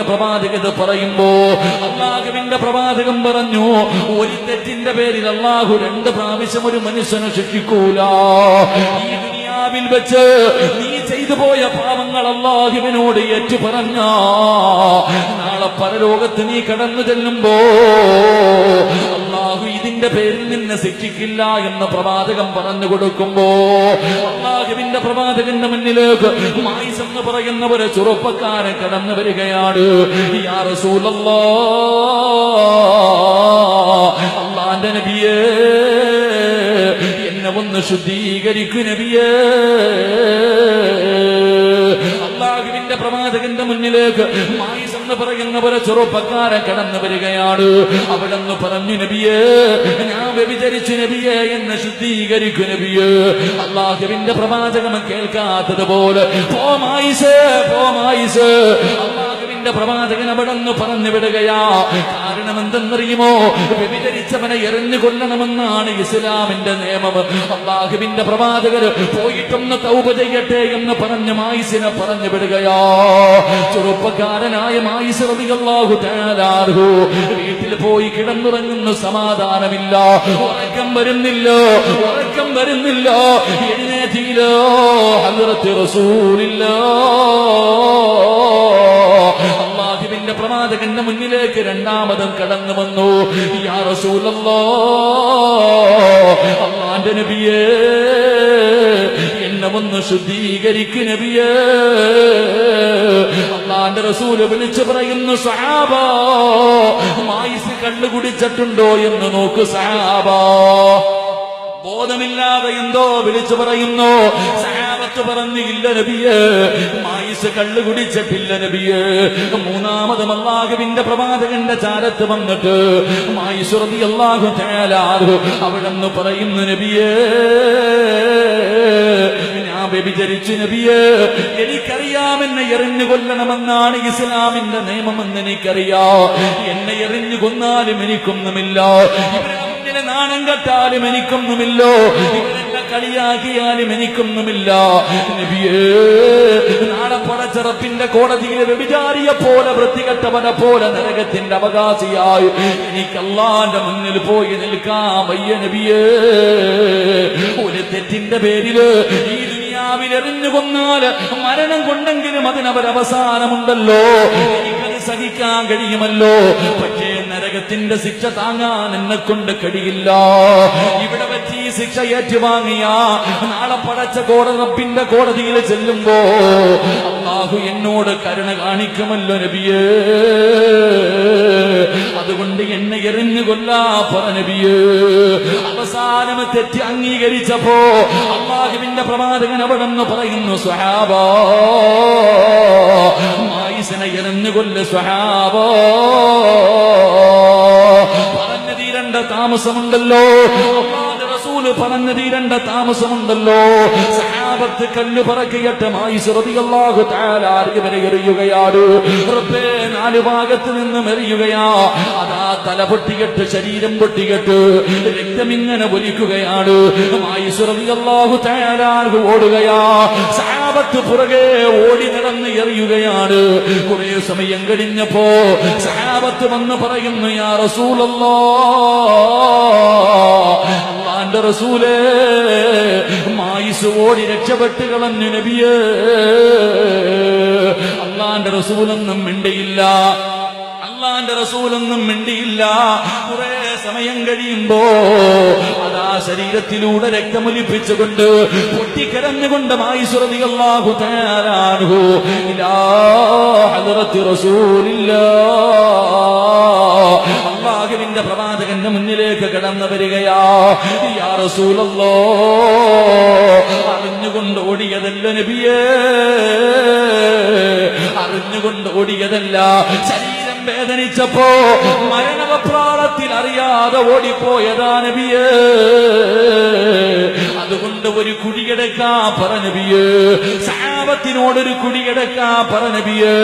പ്രവാചകത് പറയുമ്പോ അല്ലാഹുവിന്റെ പ്രവാചകൻ പറഞ്ഞു, ഒരു തെറ്റിന്റെ പേരിൽ അല്ലാഹു 2 പ്രാവശ്യം ഒരു മനുഷ്യനെ ശിക്ഷിക്കൂല. ഈ ദുനിയാവിൽ വെച്ച് നീ ചെയ്തു പോയ പാവങ്ങൾ അല്ലാഹുവിനോട് ഏറ്റു പറഞ്ഞ നാളെ പരലോകത്ത് നീ കടന്നു ചെല്ലുമ്പോ അല്ലാഹു ഇതിന്റെ പേരിൽ നിന്നെ ശിക്ഷിക്കില്ല എന്ന് പ്രവാചകൻ പറഞ്ഞു കൊടുക്കുമ്പോ അല്ലാഹുവിന്റെ പ്രവാചകന്റെ മുന്നിലേക്ക് മായിസ് എന്ന് പറയുന്ന ഒരു ചെറുപ്പക്കാരൻ കടന്നു വരികയാണ്. യാ റസൂലല്ലാഹ്, അല്ലാഹുവിന്റെ നബിയേ, എന്നെ ഒന്ന് ശുദ്ധീകരിക്കൂ നബിയേ. അല്ലാഹുവിന്റെ പ്രവാചകന്റെ മുന്നിലേക്ക് മായിസ് എന്ന് പറയുന്ന ഒരു ചെറുപ്പക്കാരൻ കടന്നു വരികയാണ്. അവിടെന്ന് പറഞ്ഞു, നബിയേ, ഞാൻ വ്യഭിചരിച്ചു നബിയേ, എന്നെ ശുദ്ധീകരിക്കൂ നബിയേ. അല്ലാഹുവിന്റെ പ്രവാചകൻ കേൾക്കാത്തതുപോലെ പോ മായിസ്, പോ മായിസ്. അല്ലാഹുവിന്റെ പ്രവാചകൻ അവിടെന്ന് പറഞ്ഞു വിടുകയാ. കാരണം എന്തെന്നറിയുമോ? വ്യഭിചരിച്ചവനെ എറിഞ്ഞു കൊല്ലണമെന്നാണ് ഇസ്ലാമിന്റെ നിയമം. അല്ലാഹുവിന്റെ പ്രവാചകർ പോയിട്ടൊന്ന് തൗബ ചെയ്യട്ടെ എന്ന് പറഞ്ഞ് മായിസിനെ പറഞ്ഞു വിടുകയാ. ചെറുപ്പക്കാരനായ മായിസ് റളിയല്ലാഹു തആല അൻഹു വീട്ടിൽ പോയി കിടന്നുറങ്ങുന്ന സമാധാനമില്ല, ഉറക്കം വരുന്നില്ല, ഉറക്കം വരുന്നില്ല. എഴുന്നേറ്റില്ല. ഹദ്റത്ത് റസൂലില്ലാഹ് അല്ലാഹുവിന്റെ പ്രവാചകന്റെ മുന്നിലേക്ക് രണ്ടാമതും കടന്നു വന്നു. യാ റസൂലല്ലാഹ്, അല്ലാഹുവിന്റെ നബിയേ, എന്നെ ഒന്ന് ശുദ്ധീകരിക്കൂ നബിയേ. അല്ലാഹുവിന്റെ റസൂല് വിളിച്ചു പറയുന്നു, സഹാബ, മായിസ് കള്ളു കുടിച്ചിട്ടുണ്ടോ എന്ന് നോക്ക് സഹാബ. ബോധമില്ലാതെ എന്തോ വിളിച്ചു പറയുന്നു. സഹാബത്ത് പറഞ്ഞു, ഇല്ല നബിയേ, മായിസ് കള്ളു കുടിച്ചിട്ടില്ല നബിയേ. മൂന്നാമതും അല്ലാഹുവിന്റെ പ്രവാചകന്റെ ചാരത്ത് വന്നിട്ട് മായിസ് റളിയല്ലാഹു തആല അൻഹു അവിടെന്ന് പറയുന്നു, നബിയേ, ഞാൻ വ്യഭിചരിച്ചു നബിയേ. എനിക്കറിയാം എന്നെ എറിഞ്ഞു കൊല്ലണമെന്നാണ് ഇസ്ലാമിന്റെ നിയമമെന്ന് എനിക്കറിയാം. എന്നെ എറിഞ്ഞു കൊന്നാലും എനിക്കൊന്നുമില്ല, ഇവരെ നാണം കെട്ടാലും എനിക്കൊന്നുമില്ലോ, ഇവരെന്നെ കളിയാക്കിയാലും എനിക്കൊന്നുമില്ല നബിയേ. നാളെ പടച്ചറപ്പിന്റെ കോടതിയിൽ വ്യഭിചാരിയെ പോലെ വൃത്തികെട്ടവനെ പോലെ നരകത്തിന്റെ അവകാശിയായി എനിക്ക് അല്ലാഹുവിന്റെ മുന്നിൽ പോയി നിൽക്കാൻ വയ്യ നബിയേ. ഒരു തെറ്റിന്റെ പേരില് ഈ ദുനിയാവിലെറിഞ്ഞു കൊന്നാൽ മരണം കൊണ്ടെങ്കിലും അതിനവരവസാനമുണ്ടല്ലോ, എനിക്കത് സഹിക്കാൻ കഴിയുമല്ലോ. പക്ഷേ നരകത്തിന്റെ ശിക്ഷ താങ്ങാൻ എന്നെ കൊണ്ട് കഴിയില്ല. ഇവിടെ വെച്ച് ഈ ശിക്ഷ ഏറ്റുവാങ്ങിയ നാളെ പടച്ച റബ്ബിന്റെ കോടതിയിൽ ചെല്ലുമ്പോ അല്ലാഹു എന്നോട് കരുണ കാണിക്കുമല്ലോ നബിയേ. അതുകൊണ്ട് എന്നെ എറിഞ്ഞു കൊല്ലാ പറ നബിയേ. അവസാനം തെറ്റ് അംഗീകരിച്ചപ്പോ അല്ലാഹുവിന്റെ പ്രവാചകൻ അവിടെന്ന് പറയുന്നു, സ്വഹാബാ, മായിസിനെ എറിഞ്ഞു കൊല്ല് സ്വഹാബാ. പറഞ്ഞു തീരേണ്ട താമസമുണ്ടല്ലോ, അല്ലാഹുവിന്റെ റസൂല് പറഞ്ഞു തീരേണ്ട താമസമുണ്ടല്ലോ. സഹാബത്ത് കല്ല് പറക്കിയിട്ട് മായിസ് റളിയല്ലാഹു തആല ഇവരെ എറിയുകയാണ്. റബ്ബേ, 4 ഭാഗത്ത് നിന്നും എറിയുകയാ. അതാ തല പൊട്ടികെട്ട്, ശരീരം പൊട്ടികെട്ട്, രക്തമിങ്ങനെ ഒലിക്കുകയാണ്. മായിസ് റളിയല്ലാഹു തആല ഓടുകയാ. സഹാബത്ത് പുറകെ ഓടി നടന്ന് എറിയുകയാണ്. കുറെ സമയം കഴിഞ്ഞപ്പോ സഹാബത്ത് വന്ന് പറയുന്നു, യാ റസൂലല്ലാഹ്, അല്ലാഹുവിന്റെ റസൂലേ, മായിസ് ഓടി രക്ഷപ്പെട്ട് കളഞ്ഞു നബിയേ. അല്ലാഹുവിന്റെ റസൂലൊന്നും മിണ്ടിയില്ല, അല്ലാഹുവിന്റെ റസൂലൊന്നും മിണ്ടിയില്ല. കുറെ സമയം കഴിയുമ്പോ അതാ ശരീരത്തിലൂടെ രക്തമൊലിപ്പിച്ചുകൊണ്ട് പൊട്ടിക്കരഞ്ഞുകൊണ്ട് മായിസ് റളിയല്ലാഹു തആല അൻഹു ഇലാ ഹദ്റത്തി റസൂലില്ലാഹ് അല്ലാഹുവിന്റെ പ്രവാചകന്റെ മുന്നിലേക്ക് കടന്നു വരികയാ. യാ റസൂലല്ലാഹ്, അറിഞ്ഞുകൊണ്ട് ഓടിയതല്ല നബിയേ, അറിഞ്ഞുകൊണ്ട് ഓടിയതല്ല. ശരീരം വേദനിച്ചപ്പോ മരണവപ്രാളത്തിൽ അറിയാതെ ഓടിപ്പോയതാ നബിയേ. അതുകൊണ്ട് ഒരു കുഴിയെടുക്കാ പറഞ്ഞബിയേ, സഹാബത്തിനോടൊരു കുഴിയെടുക്കാ പറഞ്ഞബിയേ.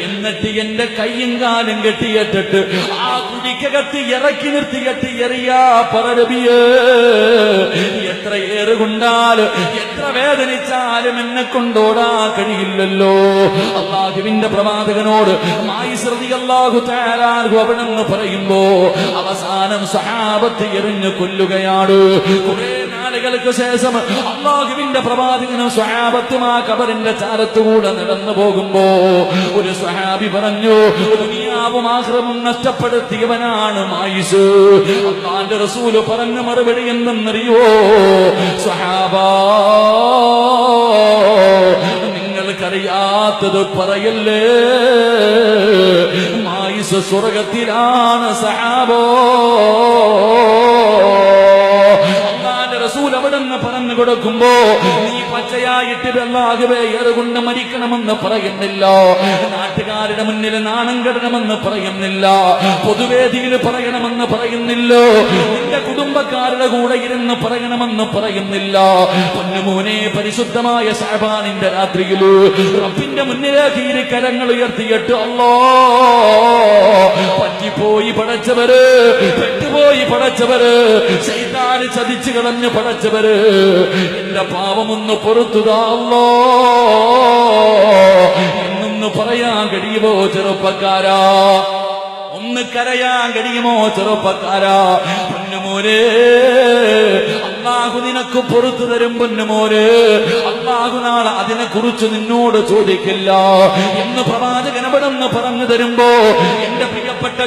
എന്നിട്ട് എന്റെ കയ്യും കാലും കെട്ടിയിട്ടിട്ട് ആ കുഴിക്കകത്ത് ഇറക്കി നിർത്തിയിട്ട് എറിയാ പറഞ്ഞബിയേ. എത്ര ഏറുകൊണ്ടാലും എത്ര വേദനിച്ചാലും എന്നെ കൊണ്ടോടാ കഴിയില്ലല്ലോ. അല്ലാഹുവിന്റെ പ്രവാചകനോട് മായിസ് റളിയല്ലാഹു തആല അൻഹു അവിടെന്ന് പറയുമ്പോ അവസാനം സഹാബത്ത് എറിഞ്ഞു കൊല്ലുകയാണ്. കുറെ നാളുകൾക്ക് ശേഷം അല്ലാഹുവിന്റെ പ്രവാചകനും സ്വഹാബത്തും ആ ഖബറിന്റെ ചാരത്തുകൂടെ നടന്നു പോകുമ്പോ ഒരു സ്വഹാബി പറഞ്ഞു, ദുനിയാവും ആഖിറവും നഷ്ടപ്പെടുത്തിയവനാണ് മായിസ്. അല്ലാഹുവിന്റെ റസൂൽ പറഞ്ഞ മറുപടി എന്തെന്നറിയോ? സ്വഹാബാ, നിങ്ങൾക്കറിയാത്തത് പറയല്ലേ, മായിസ് സ്വർഗത്തിലാണ് സഹാബോ. റസൂൽ അവിടെന്ന് പറഞ്ഞു കൊടുക്കുമ്പോ നീ പച്ചയായിട്ട് അല്ലാഹുവേ ഏറുകൊണ്ട് മരിക്കണമെന്ന് പറയുന്നില്ല, നാട്ടുകാരുടെ മുന്നിൽ നാണം കെടണമെന്ന് പറയുന്നില്ല, പൊതുവേദിയിൽ പറയണമെന്ന് പറയുന്നില്ല, നിന്റെ കുടുംബക്കാരുടെ കൂടെ ഇരുന്ന് പറയണമെന്ന് പറയുന്നില്ല. പൊന്നുമോനെ, പരിശുദ്ധമായ ശഅബാനിന്റെ രാത്രിയിൽ റബ്ബിന്റെ മുന്നിലേക്ക് ഇരു കരങ്ങൾ ഉയർത്തിയിട്ട് അല്ലാ, പറ്റിപ്പോയി പടച്ചവര്, പെട്ടുപോയി പടച്ചവര്, ശൈത്താന് ചതിച്ചു കളഞ്ഞ് പടച്ചവര്, എന്റെ പാവമൊന്ന് പൊറുത്തുതാ അല്ലാ എന്നൊന്ന് പറയാൻ കഴിയുമോ ചെറുപ്പക്കാരാ? ഒന്ന് കരയാൻ കഴിയുമോ ചെറുപ്പക്കാരാ? പൊന്നുമോനെ, അല്ലാഹു നിനക്ക് പൊറുത്തു തരും പൊന്നുമോനെ. അല്ലാഹു നാളെ അതിനെ കുറിച്ച് നിന്നോട് ചോദിക്കില്ല എന്ന് പ്രവാചകൻ അവിടെ നിന്ന് പറഞ്ഞു തരുമ്പോ എന്റെ പ്രിയപ്പെട്ട